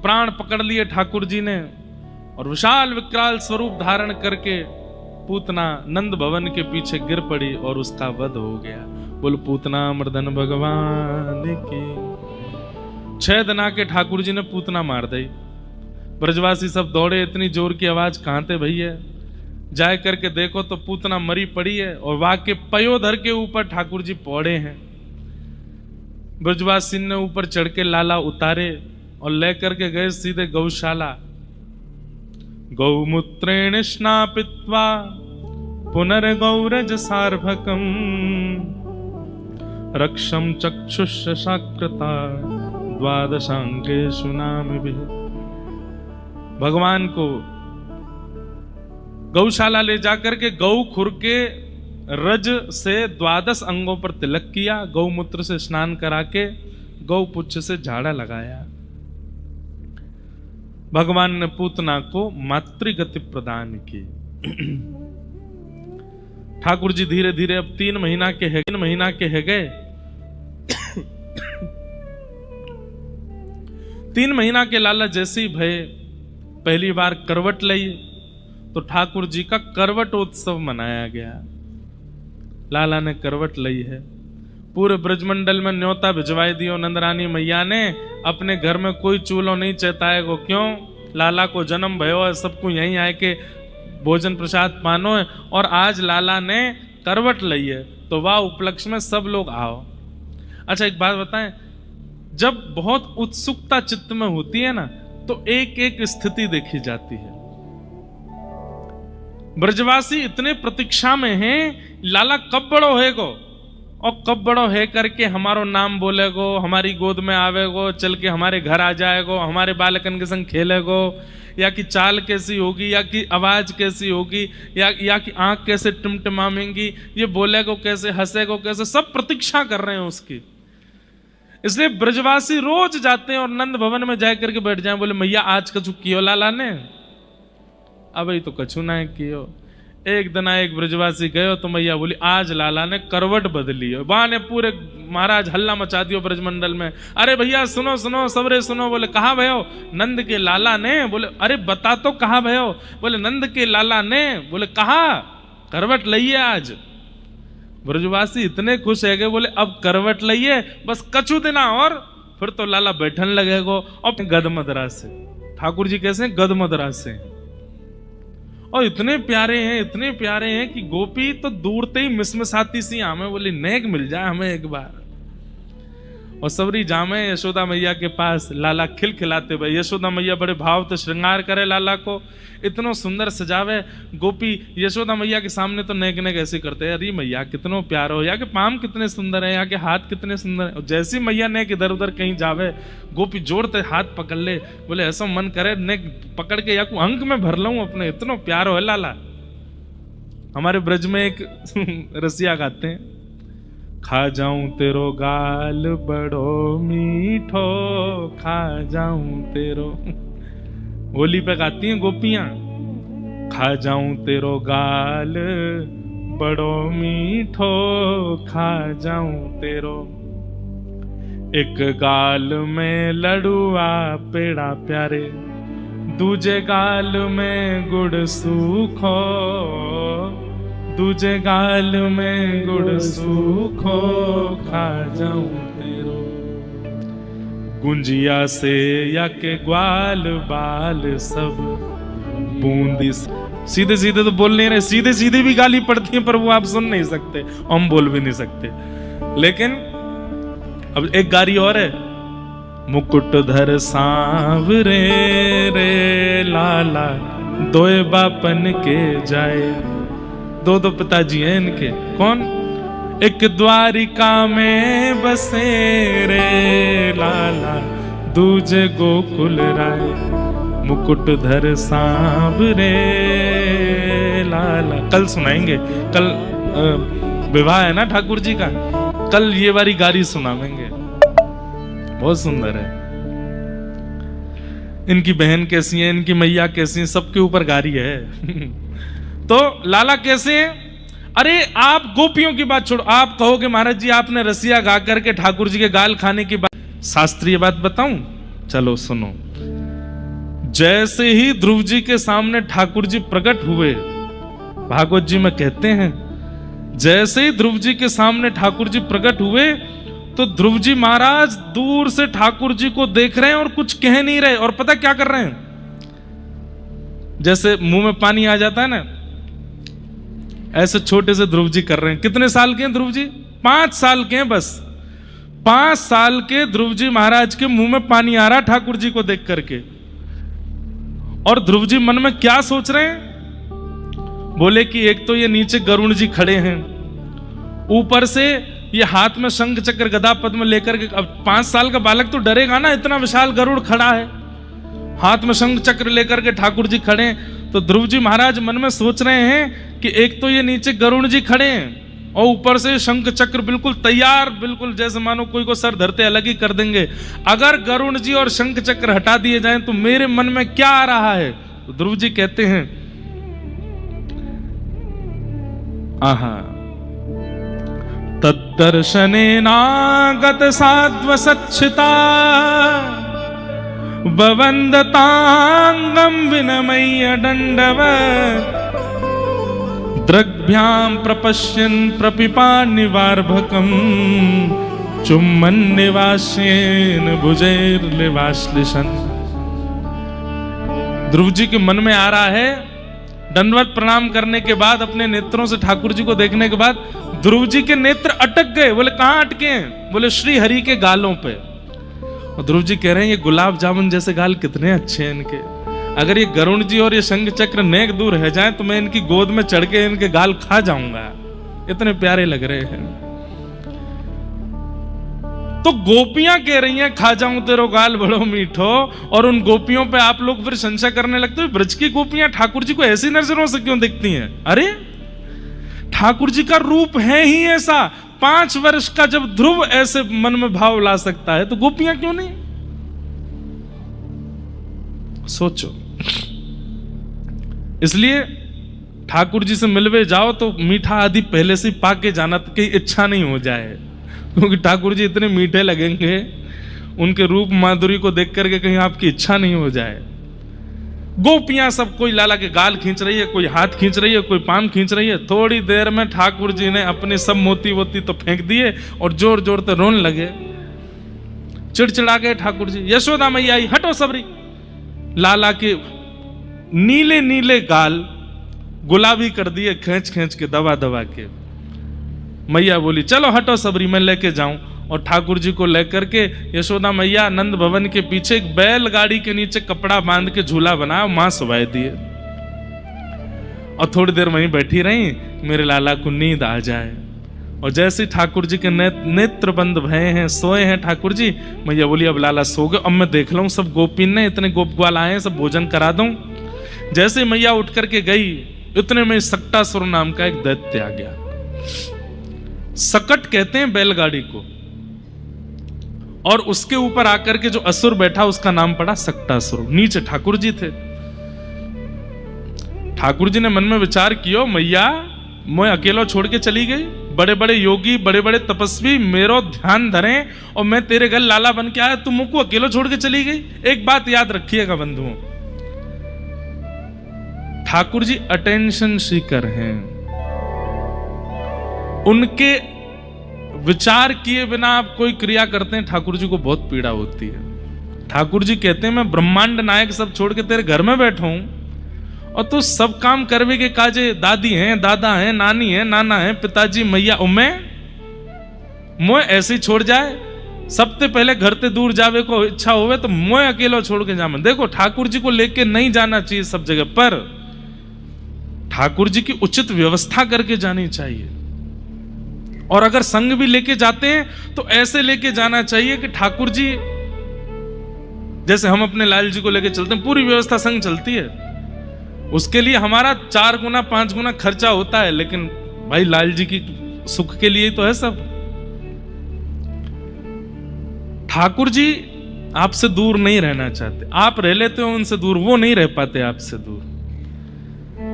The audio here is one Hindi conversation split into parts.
प्राण पकड़ लिए ठाकुर जी ने और विशाल विकराल स्वरूप धारण करके पूतना नंद भवन के पीछे गिर पड़ी और उसका वध हो गया। बोल पूतना मर्दन भगवान की। 6 दिन आके ठाकुर जी ने पूतना मार दी। ब्रजवासी सब दौड़े, इतनी जोर की आवाज कहां थे भैया, जाए करके देखो तो पूतना मरी पड़ी है और वाके पयोधर के ऊपर ठाकुर जी पौड़े हैं। ब्रजवासी ने ऊपर चढ़ के लाला उतारे और लेकर के गए सीधे गौशाला। गौमूत्रेण स्नापित्वा पुनर्गौरज सार्भकम रक्षम चक्षुषशाकृता द्वादशांगेषु नामिभिः। भगवान को गौशाला ले जाकर के गौ खुर के रज से 12 अंगों पर तिलक किया, गौमूत्र से स्नान करा के गौ पुच्छ से झाड़ा लगाया। भगवान ने पूतना को मातृगति प्रदान की। ठाकुर जी धीरे धीरे अब 3 महीना के है गए। 3 महीना के लाला जैसे ही भय पहली बार करवट ली तो ठाकुर जी का करवट उत्सव मनाया गया। लाला ने करवट ली है, पूरे ब्रजमंडल में न्योता भिजवाई दियो। नंदरानी मैया ने अपने घर में कोई चूल्हो नहीं चेताएगो, क्यों? लाला को जन्म भयो है, सबको यहीं आए के भोजन प्रसाद पानो है। और आज लाला ने करवट ली है तो वाह उपलक्ष्य में सब लोग आओ। अच्छा एक बात बताएं, जब बहुत उत्सुकता चित्त में होती है ना तो एक एक स्थिति देखी जाती है। ब्रजवासी इतने प्रतीक्षा में हैं, लाला कब बड़ो हैगो और कब बड़ो है करके हमारो नाम बोलेगो, हमारी गोद में आवेगो, चल के हमारे घर आ जाएगो, हमारे बालकन के संग खेलेगो, या कि चाल कैसी होगी, या कि आवाज कैसी होगी, या कि आंख कैसे टिमटिमाएंगी, ये बोलेगो कैसे, हंसेगो कैसे, सब प्रतीक्षा कर रहे हैं उसकी। इसलिए ब्रजवासी रोज जाते हैं और नंद भवन में जाकर के बैठ जाए, बोले मैया आज कछु कियो लाला ने? अब तो कछु ना कियो। एक दिन एक ब्रजवासी गयो तो मैया बोली आज लाला ने करवट बदली है। वहां ने पूरे महाराज हल्ला मचा दियो ब्रजमंडल में, अरे भैया सुनो सुनो सबरे सुनो। बोले कहाँ भयो? नंद के लाला ने। बोले अरे बता तो कहाँ भयो? बोले नंद के लाला ने। बोले कहा? करवट लइए आज। ब्रजवासी इतने खुश है गए, बोले अब करवट लइए बस कछु दिना और फिर तो लाला बैठन लगेगो। और गदमदरा से ठाकुर जी कैसे गदमदरा से, और इतने प्यारे हैं कि गोपी तो दूरते ही मिसमिसाती सी हमें बोली नेक मिल जाए हमें एक बार। और सबरी जामे यशोदा मैया के पास, लाला खिलखिलाते भाई। यशोदा मैया बड़े भाव से श्रृंगार करे लाला को, इतनो सुंदर सजावे। गोपी यशोदा मैया के सामने तो नेक नेक ऐसे करते हैं, अरे मैया कितनो प्यार हो, या के पाम कितने सुंदर है, या के हाथ कितने सुंदर है। और जैसी मैया नेक इधर उधर कहीं जावे, गोपी जोड़ते हाथ पकड़ ले, बोले ऐसा मन करे नेक पकड़ के या को अंक में भर लूं अपने, इतनो प्यार हो लाला। हमारे ब्रज में एक रसिया गाते हैं, खा जाऊं तेरो गाल बड़ो मीठो, खा जाऊं तेरो। होली पे गाती हैं गोपियां, खा जाऊं तेरो गाल बड़ो मीठो, खा जाऊं तेरो। एक गाल में लड़ुआ पेड़ा प्यारे, दूजे गाल में गुड़ सूखो, दूजे गाल में गुड़ सूखो, खा जाऊं तेरो। गुंजिया से या के ग्वाल बाल सब बूंदी। सीधे सीधे तो बोल नहीं रहे, सीधे सीधे भी गाली पड़ती है पर वो आप सुन नहीं सकते, हम बोल भी नहीं सकते। लेकिन अब एक गारी और है, मुकुट धर सांवरे रे लाला, दोए बापन के जाए। दो पिताजी हैं इनके, कौन? एक द्वारिका में बसे रे लाला, दूजे गोकुल राय। मुकुट धर सांवरे लाला। कल सुनाएंगे, कल विवाह है ना ठाकुर जी का, कल ये वाली गारी सुनाएंगे, बहुत सुंदर है। इनकी बहन कैसी है, इनकी मैया कैसी है, सबके ऊपर गारी है। तो लाला कैसे हैं? अरे आप गोपियों की बात छोड़ो, आप कहोगे महाराज जी आपने रसिया गा करके ठाकुर जी के गाल खाने की बात, शास्त्रीय बात बताऊं? चलो सुनो। जैसे ही ध्रुव जी के सामने ठाकुर जी प्रकट हुए, भागवत जी में कहते हैं जैसे ही ध्रुव जी के सामने ठाकुर जी प्रकट हुए तो ध्रुव जी महाराज दूर से ठाकुर जी को देख रहे हैं और कुछ कह नहीं रहे, और पता क्या कर रहे हैं, जैसे मुंह में पानी आ जाता है ना, ऐसे छोटे से ध्रुव जी कर रहे हैं। कितने साल के हैं ध्रुव जी? 5 साल के हैं बस। 5 साल के ध्रुव जी महाराज के मुंह में पानी आ रहा ठाकुर जी को देख करके। और ध्रुव जी मन में क्या सोच रहे हैं? बोले कि एक तो ये नीचे गरुड़ जी खड़े हैं, ऊपर से ये हाथ में शंख चक्र गदा पद्म लेकर के, अब 5 साल का बालक तो डरेगा ना, इतना विशाल गरुड़ खड़ा है, हाथ में शंख चक्र लेकर के ठाकुर जी खड़े हैं। तो ध्रुव जी महाराज मन में सोच रहे हैं कि एक तो ये नीचे गरुड़ जी खड़े हैं और ऊपर से शंख चक्र बिल्कुल तैयार, बिल्कुल जैसे मानो कोई को सर धरते अलग ही कर देंगे। अगर गरुड़ जी और शंख चक्र हटा दिए जाएं तो मेरे मन में क्या आ रहा है? तो ध्रुव जी कहते हैं आहा तद्दर्शनेनागत साध्वसच्छिता ववन्दतांगं विनमय्य दण्डवत् द्रग्भ्यां प्रपश्यन् प्रपिपान्निवार्भकं चुम्बन्निवास्येन भुजैर्लिवाश्लिषन्। ध्रुव जी के मन में आ रहा है, दंडवत प्रणाम करने के बाद अपने नेत्रों से ठाकुर जी को देखने के बाद ध्रुव जी के नेत्र अटक गए। बोले कहां अटके हैं? बोले श्री हरि के गालों पे। और ध्रुव जी कह रहे हैं ये गुलाब जामुन जैसे गाल कितने अच्छे हैं इनके, अगर ये गरुड़ जी और ये शंख चक्र नेक दूर रह जाए तो मैं इनकी गोद में चढ़ के इनके गाल खा जाऊंगा, इतने प्यारे लग रहे हैं। तो गोपियां कह रही हैं खा जाऊं तेरो गाल बड़ो मीठो, और उन गोपियों पे आप लोग फिर संशय करने लगते हो ब्रज की गोपियां ठाकुर जी को ऐसी नजरों से क्यों देखती हैं? अरे ठाकुर जी का रूप है ही ऐसा। 5 वर्ष का जब ध्रुव ऐसे मन में भाव ला सकता है तो गोपियां क्यों नहीं? सोचो। इसलिए ठाकुर जी से मिलवे जाओ तो मीठा आदि पहले से पाके जाना, तो कहीं इच्छा नहीं हो जाए, क्योंकि ठाकुर जी इतने मीठे लगेंगे, उनके रूप माधुरी को देख करके कहीं आपकी इच्छा नहीं हो जाए। गोपियां सब कोई लाला के गाल खींच रही है, कोई हाथ खींच रही है, कोई पाम खींच रही है। थोड़ी देर में ठाकुर जी ने अपने सब मोती वोती तो फेंक दिए और जोर जोर से रोने लगे, चिड़चिड़ा गए ठाकुर जी। यशोदा मैया आई, हटो सबरी। लाला के नीले नीले गाल गुलाबी कर दिए, खींच खींच के, दबा दबा के। मैया बोली चलो हटो सबरी, मैं लेके जाऊं। और ठाकुर जी को लेकर के यशोदा मैया नंद भवन के पीछे एक बैलगाड़ी के नीचे कपड़ा बांध के झूला बनाया, मां सुवाए दिए। और थोड़ी देर वहीं बैठी रही, मेरे लाला को नींद आ जाए। और जैसे ठाकुर जी के नेत्र बंद भये हैं, सोए हैं ठाकुर जी, मैया बोली अब लाला सो गए, अब मैं देख लूं सब गोपीन ने इतने गोप ग्वाल आए हैं, सब भोजन करा दूं। जैसे मैया उठ करके गई, इतने में सक्टासुर नाम का एक दैत्य आ गया। सकट कहते हैं बैलगाड़ी को, और उसके ऊपर आकर के जो असुर बैठा उसका नाम पड़ा सक्टासुर। नीचे ठाकुर जी थे। ठाकुर जी ने मन में विचार किया, मैया मैं अकेला छोड़ के चली गई, बड़े बड़े योगी बड़े बड़े तपस्वी मेरो ध्यान धरें और मैं तेरे घर लाला बन के आया, तुम मुझको अकेला छोड़ के चली गई। एक बात याद रखिएगा बंधुओं, ठाकुर जी अटेंशन सीकर हैं। उनके विचार किए बिना आप कोई क्रिया करते हैं, ठाकुर जी को बहुत पीड़ा होती है। ठाकुर जी कहते हैं मैं ब्रह्मांड नायक सब छोड़ के तेरे घर में बैठा हूं और तू सब काम करवे के काजे, दादी हैं, दादा हैं, नानी हैं, नाना हैं, पिताजी, मैया, मैं ऐसे ही छोड़ जाए। सबसे पहले घर से दूर जावे को इच्छा होवे तो मैं अकेला छोड़ के जाऊं। देखो ठाकुर जी को लेके नहीं जाना चाहिए सब जगह पर, ठाकुर जी की उचित व्यवस्था करके जानी चाहिए। और अगर संग भी लेके जाते हैं तो ऐसे लेके जाना चाहिए कि ठाकुर जी, जैसे हम अपने लाल जी को लेके चलते हैं, पूरी व्यवस्था संग चलती है, उसके लिए हमारा 4 गुना 5 गुना खर्चा होता है, लेकिन भाई लाल जी की सुख के लिए तो है सब। ठाकुर जी आपसे दूर नहीं रहना चाहते, आप रह लेते हो उनसे दूर, वो नहीं रह पाते आपसे दूर।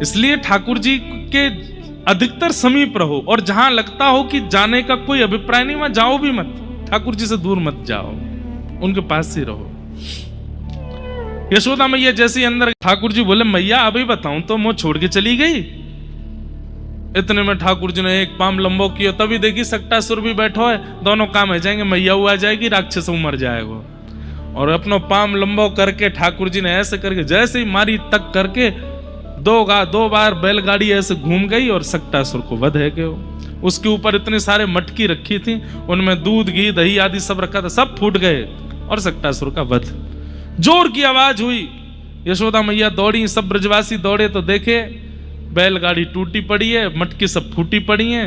इसलिए ठाकुर जी के अधिकतर समीप रहो, और जहां लगता हो कि जाने का कोई अभिप्राय नहीं वहां जाओ भी मत, ठाकुर जी से दूर मत जाओ, उनके पास ही रहो। यशोदा मैया जैसे ही अंदर, ठाकुर जी बोले मैया अभी बताऊं तो मुंह छोड़ के चली गई। इतने में ठाकुर जी ने एक पाम लंबो किया, तभी देखी सक्टासुर भी बैठो है, दोनों काम हो जाएंगे, मैया आ जाएगी, राक्षस मर जाएगा। और अपनो पाम लंबो करके ठाकुर जी ने ऐसे करके जैसे ही मारी तक करके दो बार बैलगाड़ी ऐसे घूम गई और सक्टासुर को वध है गयो। उसके ऊपर इतने सारे मटकी रखी थी, उनमें दूध घी दही आदि सब रखा था, सब फूट गए और सक्टासुर का वध। जोर की आवाज हुई, यशोदा मैया दौड़ी, सब ब्रजवासी दौड़े तो देखे बैलगाड़ी टूटी पड़ी है, मटकी सब फूटी पड़ी है,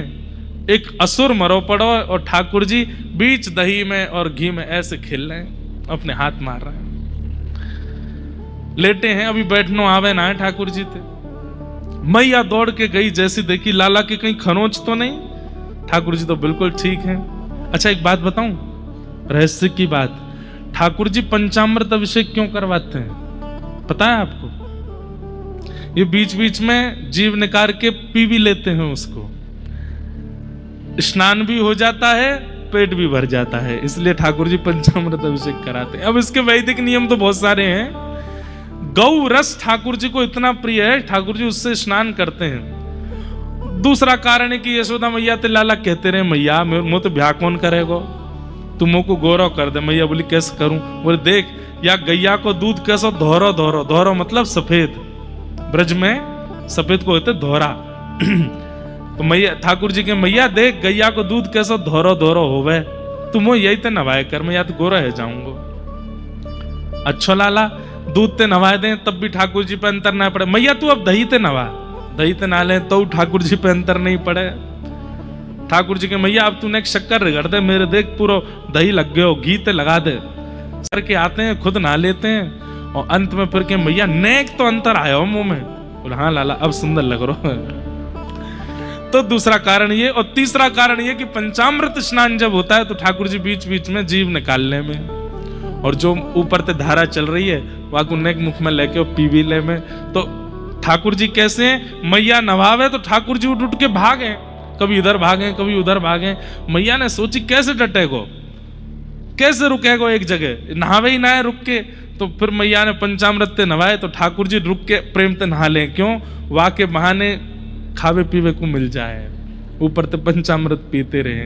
एक असुर मरो पड़ो और ठाकुर जी बीच दही में और घी में ऐसे खेल रहे हैं, अपने हाथ मार रहे हैं, लेटे हैं, अभी बैठनो आवे ना है ठाकुर जी थे। मैया दौड़ के गई, जैसी देखी लाला के कहीं खरोंच तो नहीं, ठाकुर जी तो बिल्कुल ठीक हैं। अच्छा एक बात बताऊं, रहस्य की बात, ठाकुर जी पंचामृत अभिषेक क्यों करवाते हैं पता है आपको? ये बीच बीच में जीव निकाल के पी भी लेते हैं, उसको स्नान भी हो जाता है, पेट भी भर जाता है, इसलिए ठाकुर जी पंचामृत अभिषेक कराते हैं। अब इसके वैदिक नियम तो बहुत सारे हैं। गौ रस ठाकुर जी को इतना प्रिय है, ठाकुर जी उससे स्नान करते हैं। दूसरा कारण है कि यशोदा मैया ते लाला कहते रहे मैया मुझे तो ब्याह कौन करेगो, तुम मुझको गौरव कर दे। मैया बोली कैसे करूं? बोले देख या गैया को दूध कैसो धोरो धोरो, धोरो मतलब सफेद, ब्रज में सफेद को होते धोरा। तो मैया ठाकुर जी के मैया देख गैया को दूध कैसो धोरो धोरो होवे, तुम यही ते नवाए कर, मैं या तो गोरा है जाऊंगा। अच्छो लाला दूध ते नवाए दे तब भी ठाकुर जी पे अंतर ना पड़े। मैया तू अब दही ते नवा, दही ते ना ले तो ठाकुर जी पे अंतर नहीं पड़े। ठाकुर जी के मैया अब तूने एक शक्कर रगड़ दे, मेरे देख पूरा दही लग गयो, घी ते लगा दे। सर के आते हैं खुद नहा लेते हैं और अंत में फिर के मैया नेक तो अंतर आया हो मुंह में। बोला हाँ लाला अब सुंदर लग रहा है। तो दूसरा कारण ये, और तीसरा कारण ये कि पंचामृत स्नान जब होता है तो ठाकुर जी बीच बीच में जीव निकालने में और जो ऊपर से धारा चल रही है वहां को नेक मुख में लेके पी भी ले में, तो ठाकुर जी कैसे मैया नवावे तो ठाकुर जी उठ उठ के भागे, कभी इधर भागे कभी उधर भागे। मैया ने सोची कैसे डटेगो, कैसे रुकेगो एक जगह, नहावे ही ना है रुक के। तो फिर मैया ने पंचामृत ते नवाए तो ठाकुर जी रुक के प्रेम ते नहा ले, क्यों? वहां के बहाने खावे पीवे को मिल जाए, ऊपर ते पंचामृत पीते रहे।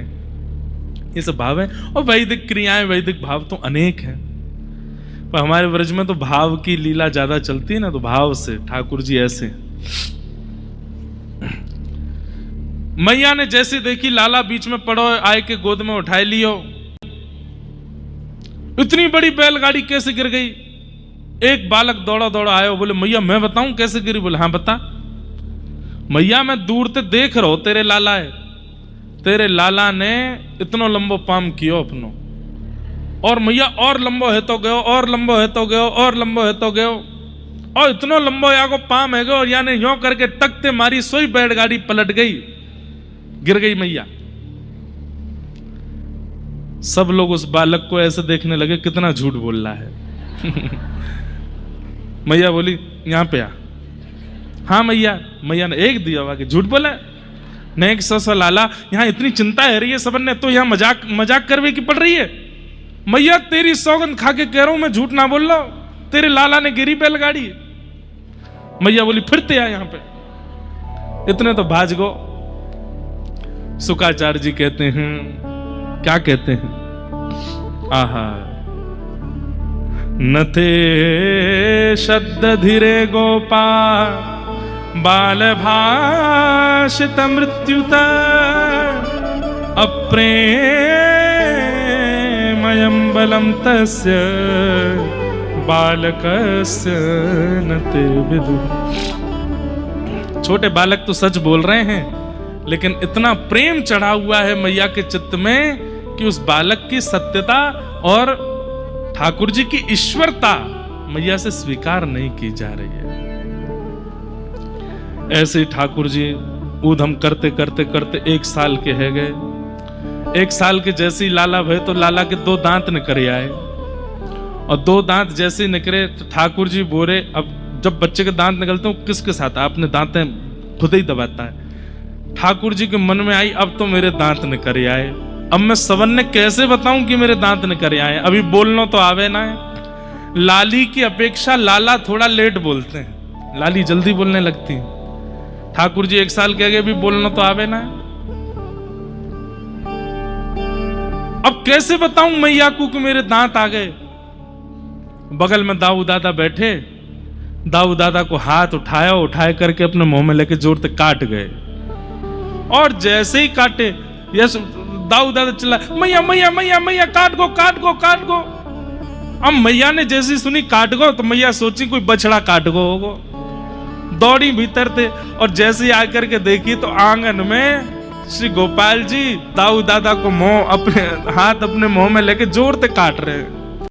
ये सब भाव है। और वैदिक क्रियाएं वैदिक भाव तो अनेक हैं, पर हमारे व्रज में तो भाव की लीला ज्यादा चलती है ना, तो भाव से ठाकुर जी ऐसे। मैया ने जैसे देखी लाला बीच में पड़ो, आए के गोद में उठाए लियो। इतनी बड़ी बैलगाड़ी कैसे गिर गई? एक बालक दौड़ा दौड़ा आयो, बोले मैया मैं बताऊं कैसे गिरी? बोले हाँ बता। मैया मैं दूर से देख रहा हूं तेरे लाला है, तेरे लाला ने इतना लंबो पाम कियो अपनो, और मैया और लंबो है तो गयो, और लंबो है तो गयो, और लंबो है तो गयो, और इतना लंबो या को पाम है गयो, और यानी यो करके तकते मारी, सोई बैलगाड़ी पलट गई, गिर गई मैया। सब लोग उस बालक को ऐसे देखने लगे कितना झूठ बोल रहा है। मैया बोली यहां पे आ। हाँ मैया, मैया ने एक दिया वाके झूठ बोला नेक सो लाला, यहां इतनी चिंता है रही है सबन ने, तो यहां मजाक करवे की पड़ रही है। मैया तेरी सौगंध खा के कह रहा हूं मैं झूठ ना बोल रहा हूं, तेरे लाला ने गिरी बैलगाड़ी। मैया बोली फिरते आ यहां पे। इतने तो भाज गो। शुक्राचार्य जी कहते हैं, क्या कहते हैं? आहा नते शब्द धीरे गोपा बाल भाषित मृत्युत अप्रेमयं बलम तस्य बालकस्य नते विदु। छोटे बालक तो सच बोल रहे हैं, लेकिन इतना प्रेम चढ़ा हुआ है मैया के चित्त में कि उस बालक की सत्यता और ठाकुर जी की ईश्वरता मैया से स्वीकार नहीं की जा रही है। ऐसे ही ठाकुर जी ऊधम करते करते करते 1 साल के है गए। 1 साल के जैसे ही लाला भय तो लाला के 2 दांत निकल आए, और 2 दांत जैसे ही निकले तो ठाकुर जी बोले, अब जब बच्चे के दांत निकलते हैं किसके साथ अपने दांतें खुद ही दबाता है। ठाकुर जी के मन में आई अब तो मेरे दांत निकल आए, अब मैं सबन ने कैसे बताऊं कि मेरे दांत निकल आए, अभी बोलना तो आवे ना है। लाली की अपेक्षा लाला थोड़ा लेट बोलते हैं, लाली जल्दी बोलने लगती है। ठाकुर जी 1 साल के आगे भी बोलना तो आवे ना। अब कैसे बताऊं मैया को कि मेरे दांत आ गए। बगल में दाऊ दादा बैठे, दाऊ दादा को हाथ उठाया, उठाए करके अपने मुंह में लेके जोर से काट गए। और जैसे ही काटे, यस दाऊ दादा चिल्ला, मैया मैया मैया मैया काट गो काट गो काट गो। अब मैया ने जैसी सुनी काट गो, तो मैया सोची कोई बछड़ा काट गो होगो। दौड़ी भीतर थे और जैसे ही आकर के देखी तो आंगन में श्री गोपाल जी दाऊ दादा को मुंह अपने हाथ अपने मुंह में लेके जोर से काट रहे हैं।